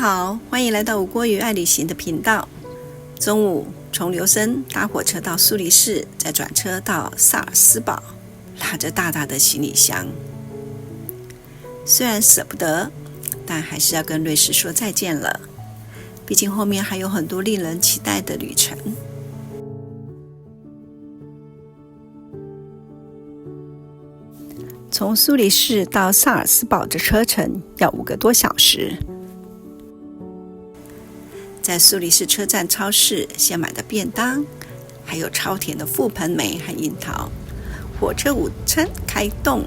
好，欢迎来到吴郭鱼爱旅行的频道。中午从琉森搭火车到苏黎世，再转车到萨尔斯堡，拉着大大的行李箱。虽然舍不得，但还是要跟瑞士说再见了。毕竟后面还有很多令人期待的旅程。从苏黎世到萨尔斯堡的车程要5个多小时。在苏黎世车站超市先买的便当，还有超甜的覆盆莓和樱桃。火车午餐开动，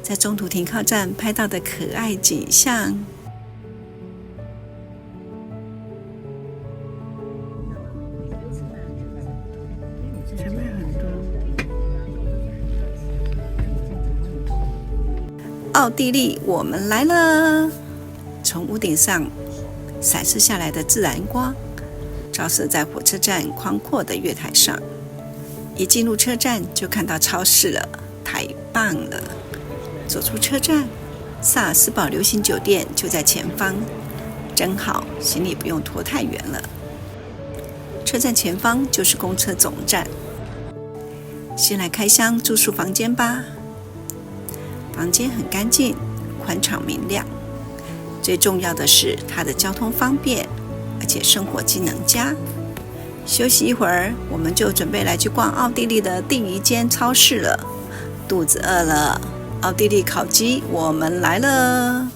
在中途停靠站拍到的可爱景象。前面很多。奥地利，我们来了！从屋顶上闪射下来的自然光，照射在火车站宽阔的月台上。一进入车站就看到超市了，太棒了！走出车站，萨尔斯堡流行酒店就在前方，真好，行李不用拖太远了。车站前方就是公车总站。先来开箱住宿房间吧。房间很干净，宽敞明亮。最重要的是它的交通方便，而且生活机能佳。休息一会儿，我们就准备来去逛奥地利的第一间超市了。肚子饿了，奥地利烤鸡，我们来了！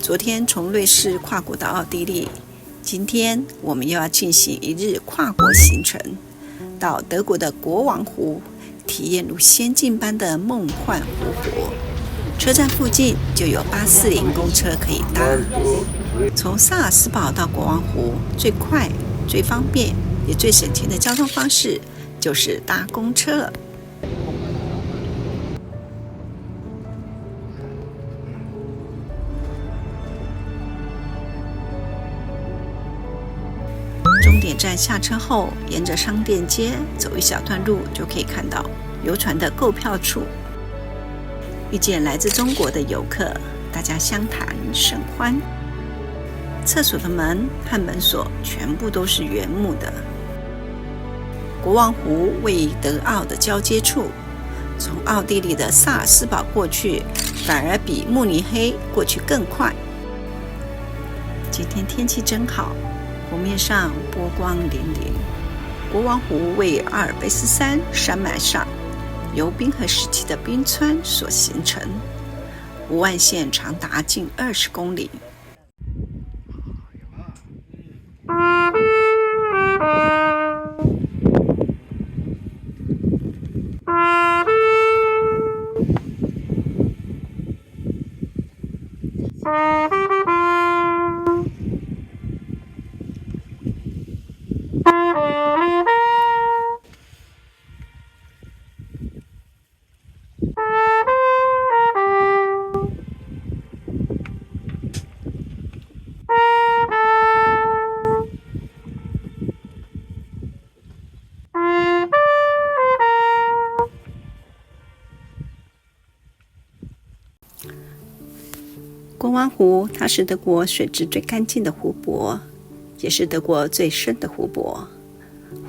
昨天从瑞士跨国到奥地利，今天我们又要进行一日跨国行程，到德国的国王湖，体验如仙境般的梦幻湖泊。车站附近就有840公车可以搭。从萨尔斯堡到国王湖，最快、最方便也最省钱的交通方式就是搭公车了。终点站下车后，沿着商店街走一小段路，就可以看到游船的购票处。遇见来自中国的游客，大家相谈甚欢。厕所的门和门锁全部都是原木的。国王湖位于德奥的交接处，从奥地利的萨尔斯堡过去，反而比慕尼黑过去更快。今天天气真好，湖面上波光粼粼。国王湖位于阿尔卑斯山山脉上，由冰河时期的冰川所形成，湖岸线长达近20公里。国王湖，它是德国水质最干净的湖泊，也是德国最深的湖泊。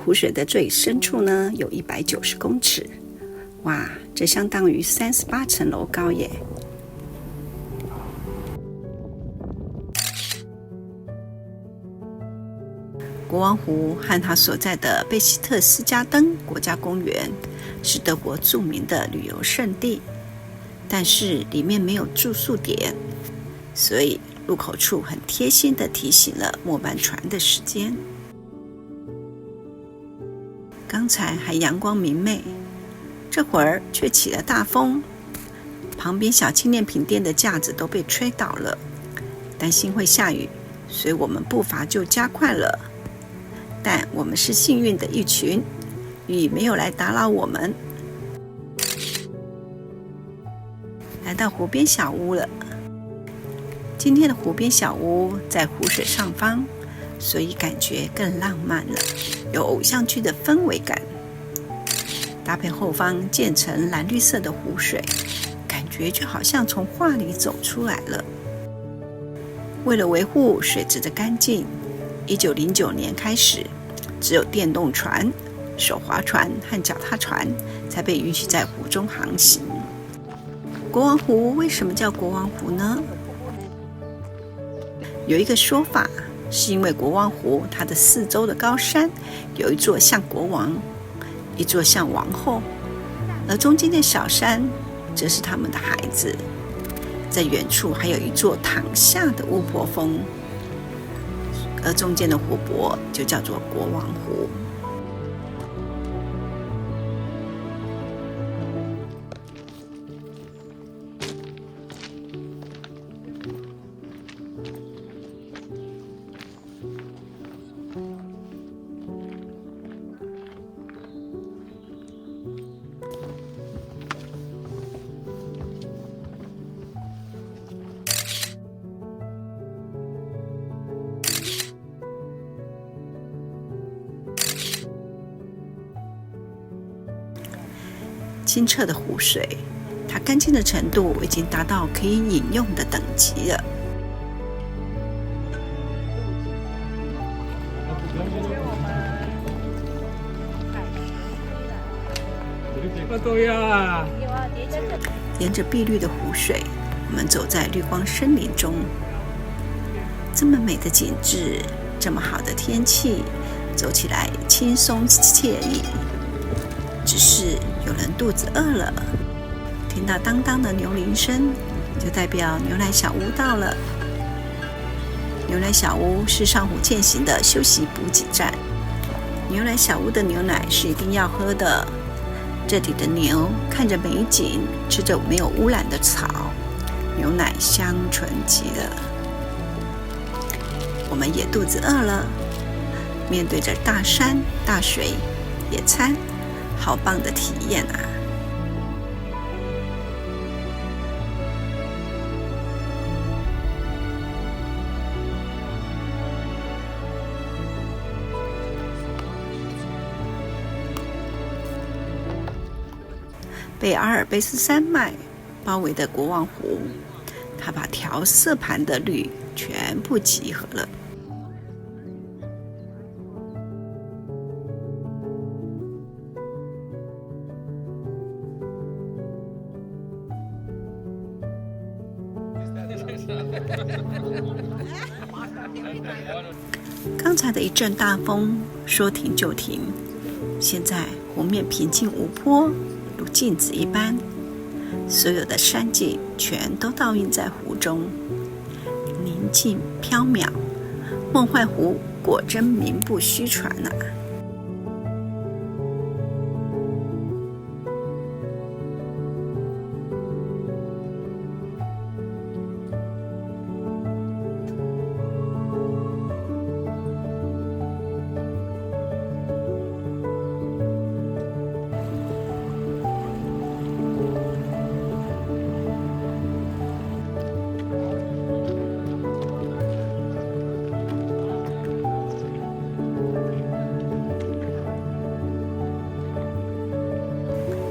湖水的最深处呢，有190公尺。哇，这相当于38层楼高耶！国王湖和它所在的贝希特斯加登国家公园是德国著名的旅游胜地，但是里面没有住宿点，所以入口处很贴心地提醒了末班船的时间。刚才还阳光明媚，这会儿却起了大风，旁边小纪念品店的架子都被吹倒了，担心会下雨，所以我们步伐就加快了。但我们是幸运的一群，雨没有来打扰我们。来到湖边小屋了。今天的湖边小屋在湖水上方，所以感觉更浪漫了，有偶像剧的氛围感。搭配后方渐层蓝绿色的湖水，感觉就好像从画里走出来了。为了维护水质的干净，1909年开始，只有电动船、手划船和脚踏船才被允许在湖中航行。国王湖为什么叫国王湖呢？有一个说法，是因为国王湖它的四周的高山有一座像国王，一座像王后，而中间的小山则是他们的孩子。在远处还有一座躺下的巫婆峰，而中间的湖泊就叫做国王湖。清澈的湖水，它干净的程度已经达到可以饮用的等级了。沿着碧绿的湖水，我们走在绿光森林中。这么美的景致，这么好的天气，走起来轻松惬意。只是有人肚子饿了，听到当当的牛铃声，就代表牛奶小屋到了。牛奶小屋是上湖践行的休息补给站。牛奶小屋的牛奶是一定要喝的。这里的牛看着美景，吃着没有污染的草，牛奶香醇极了。我们也肚子饿了，面对着大山大水，野餐。好棒的体验啊！被阿尔卑斯山脉包围的国王湖，它把调色盘的绿全部集合了。刚才的一阵大风说停就停，现在湖面平静无波，如镜子一般，所有的山景全都倒映在湖中，宁静缥缈。梦幻湖果真名不虚传啊！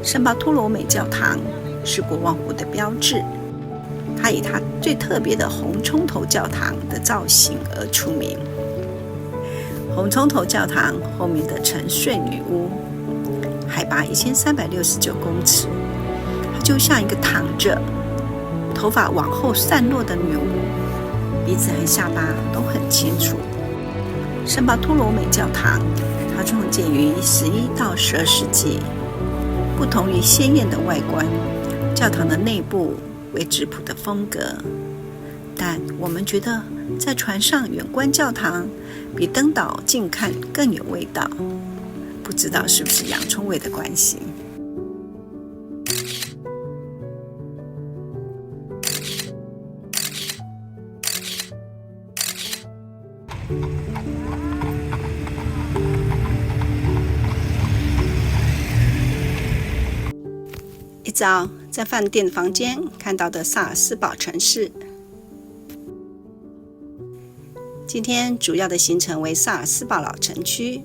圣巴托罗美教堂是国王湖的标志，它以它最特别的红葱头教堂的造型而出名。红葱头教堂后面的沉睡女巫，海拔1369公尺，它就像一个躺着，头发往后散落的女巫，鼻子和下巴都很清楚。圣巴托罗美教堂，它创建于11到12世纪。不同于鲜艳的外观，教堂的内部为质朴的风格，但我们觉得在船上远观教堂比登岛近看更有味道，不知道是不是洋葱味的关系。一早在饭店房间看到的萨尔斯堡城市。今天主要的行程为萨尔斯堡老城区。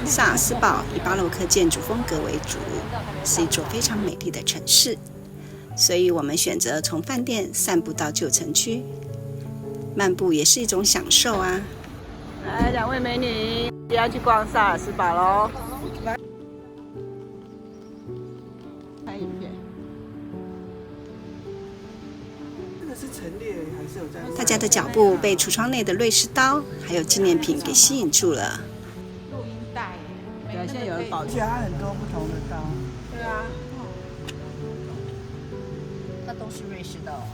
萨尔斯堡以巴洛克建筑风格为主，是一座非常美丽的城市，所以我们选择从饭店散步到旧城区，漫步也是一种享受啊。来，两位美女，要去逛萨尔斯堡喽！拍影片。这个是陈列还是有在？大家的脚步被橱窗内的瑞士刀还有纪念品给吸引住了。录音带耶，对，现在有人保加很多不同的刀。对啊，那都是瑞士刀。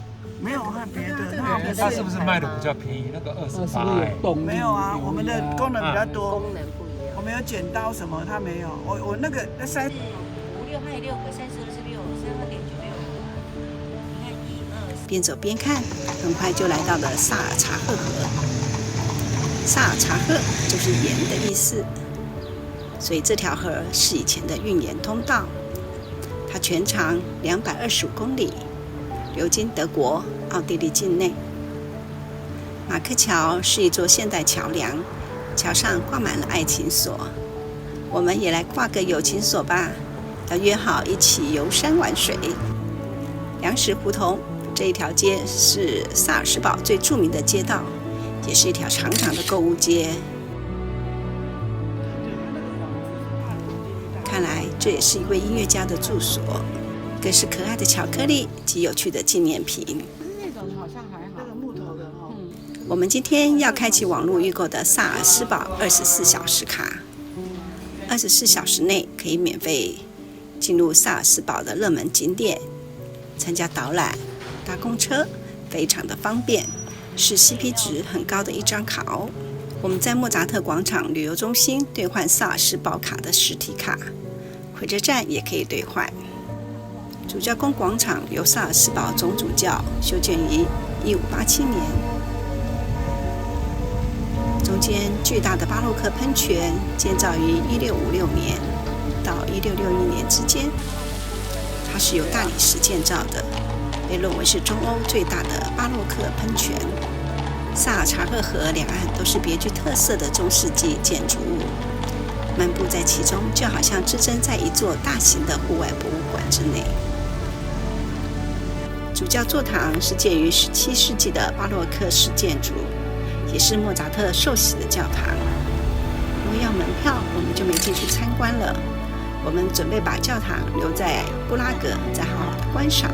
没有和别的，它是不是卖的比较便宜？那个28。没有啊，我们的功能比较多。功能不一样。我们有剪刀什么，它没有。我那个那3、5、6，还有6个，32是6，32.96。你看1、2。边走边看，很快就来到了萨尔查赫河。萨尔查赫就是盐的意思，所以这条河是以前的运盐通道。它全长225公里，流经德国、奥地利境内。马克桥是一座现代桥梁，桥上挂满了爱情锁。我们也来挂个友情锁吧，要约好一起游山玩水。粮食胡同这一条街是萨尔斯堡最著名的街道，也是一条长长的购物街。看来这也是一位音乐家的住所，更是可爱的巧克力及有趣的纪念品。那种好像还好。那个木头的哈。我们今天要开启网络预购的萨尔斯堡24小时卡，24小时内可以免费进入萨尔斯堡的热门景点，参加导览、搭公车，非常的方便，是 CP 值很高的一张卡哦。我们在莫扎特广场旅游中心兑换萨尔斯堡卡的实体卡，火车站也可以兑换。主教宫广场由萨尔斯堡总主教修建于1587年，中间巨大的巴洛克喷泉建造于1656年到1661年之间，它是由大理石建造的，被认为是中欧最大的巴洛克喷泉。萨尔查赫河两岸都是别具特色的中世纪建筑物，漫步在其中就好像置身在一座大型的户外博物馆之内。主教座堂是建于17世纪的巴洛克式建筑，也是莫扎特受洗的教堂。因为要门票，我们就没进去参观了。我们准备把教堂留在布拉格，再好好的观赏。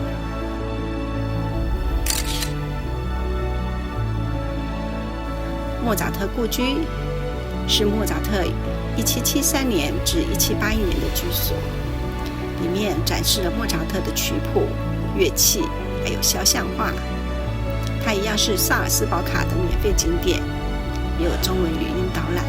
莫扎特故居是莫扎特1773年至1781年的居所，里面展示了莫扎特的曲谱、乐器，还有肖像画。它一样是萨尔斯堡卡的免费景点，也有中文语音导览。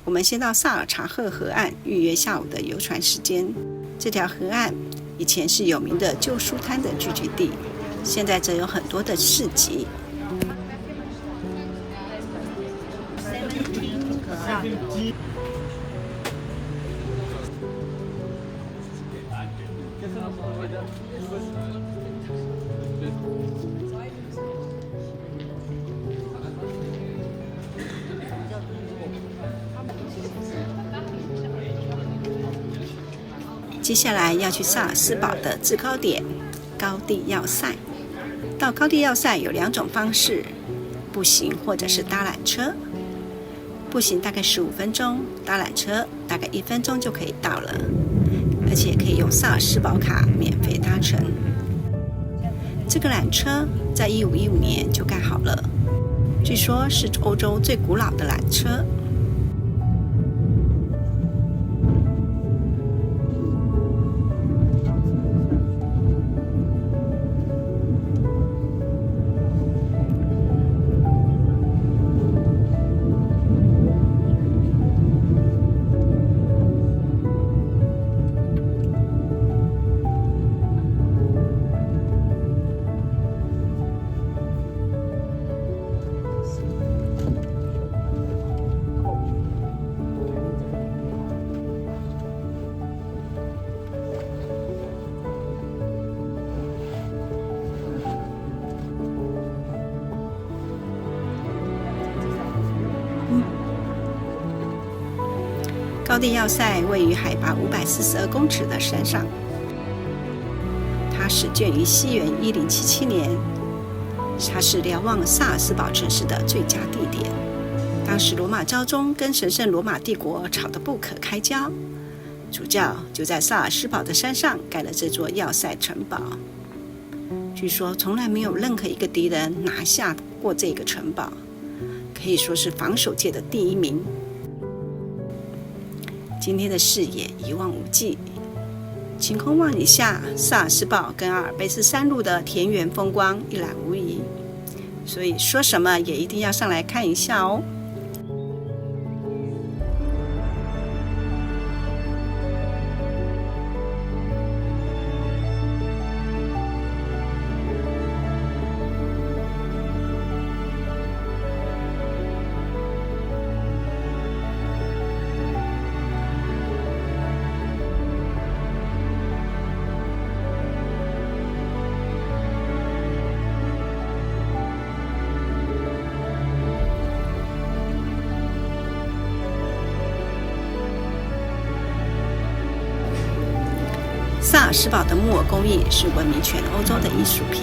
我们先到萨尔查赫河岸预约下午的游船时间。这条河岸以前是有名的旧书摊的聚集地，现在则有很多的市集。接下来要去萨尔斯堡的制高点高地要塞。到高地要塞有2种方式，步行或者是搭缆车。步行大概15分钟，搭缆车大概1分钟就可以到了，而且可以用萨尔斯堡卡免费搭乘。这个缆车在1515年就盖好了，据说是欧洲最古老的缆车。高地要塞位于海拔542公尺的山上，它始建于西元1077年，它是瞭望萨尔斯堡城市的最佳地点。当时罗马教宗跟神圣罗马帝国吵得不可开交，主教就在萨尔斯堡的山上盖了这座要塞城堡。据说从来没有任何一个敌人拿下过这个城堡，可以说是防守界的第一名。今天的视野一望无际，晴空万里下，萨尔斯堡跟阿尔卑斯山路的田园风光一览无遗，所以说什么也一定要上来看一下哦。萨尔斯堡的木偶工艺是闻名全欧洲的艺术品。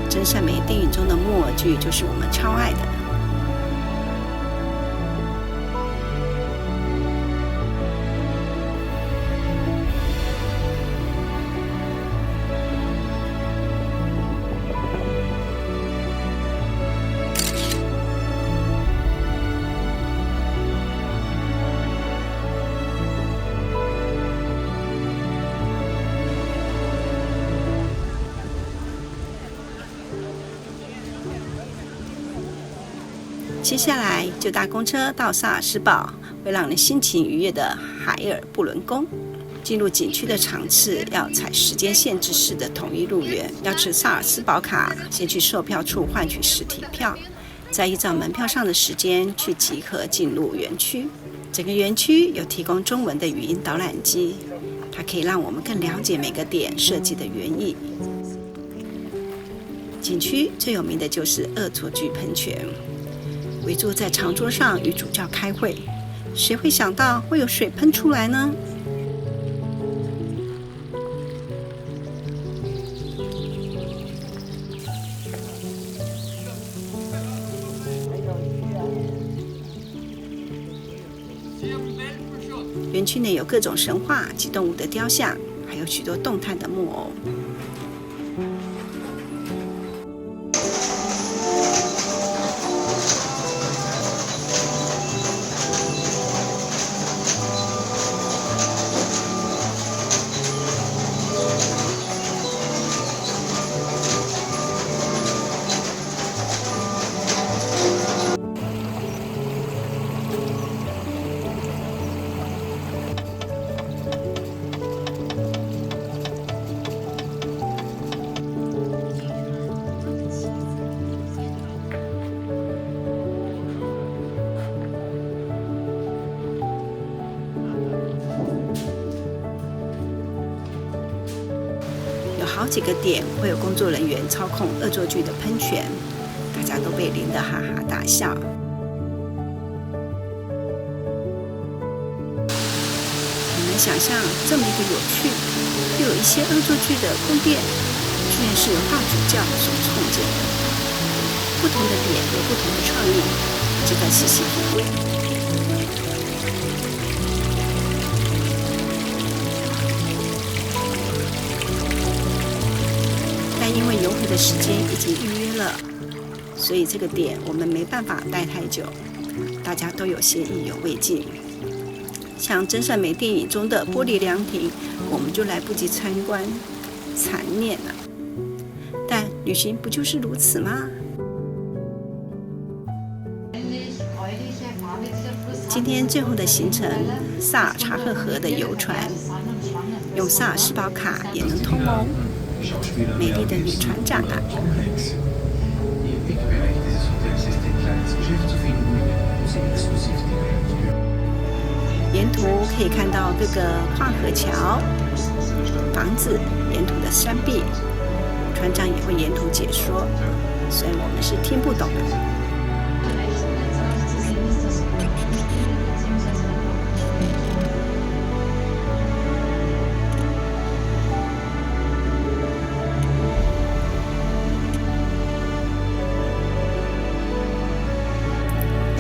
真善美电影中的木偶剧就是我们超爱的。接下来就搭公车到萨尔斯堡，会让人心情愉悦的海尔布伦宫。进入景区的场次要采时间限制式的统一入园，要持萨尔斯堡卡，先去售票处换取实体票，再依照门票上的时间去集合进入园区。整个园区有提供中文的语音导览机，它可以让我们更了解每个点设计的原意。景区最有名的就是恶作剧喷泉。围坐在长桌上与主教开会，谁会想到会有水喷出来呢？园区内有各种神话及动物的雕像，还有许多动态的木偶。好几个点会有工作人员操控恶作剧的喷泉，大家都被淋得哈哈大笑。你能想象这么一个有趣又有一些恶作剧的宫殿，居然是由大主教所创建的？不同的点有不同的创意，值得细细品味。但因为游回的时间已经预约了，所以这个点我们没办法待太久，大家都有些意犹未尽。像真善美电影中的玻璃凉亭，我们就来不及参观，残念了。但旅行不就是如此吗？今天最后的行程，萨尔查赫河的游船，用萨尔斯堡卡也能通哦。美丽的女船长啊！沿途可以看到各个跨河桥、房子、沿途的山壁，船长也会沿途解说。虽然我们是听不懂。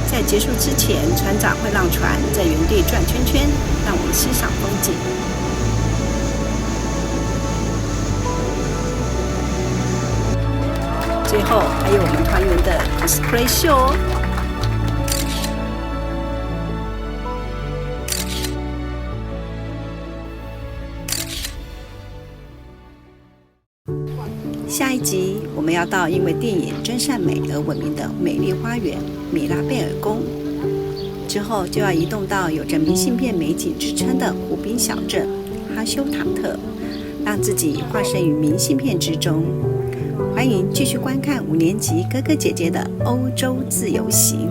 在结束之前，船长会让船在原地转圈圈，让我们欣赏风景。最后还有我们团员的 cosplay 秀哦。下一集我们要到因为电影《真善美》而闻名的美丽花园米拉贝尔宫，之后就要移动到有着明信片美景之称的湖滨小镇哈休塔特，让自己化身于明信片之中。欢迎继续观看5年级哥哥姐姐的欧洲自由行。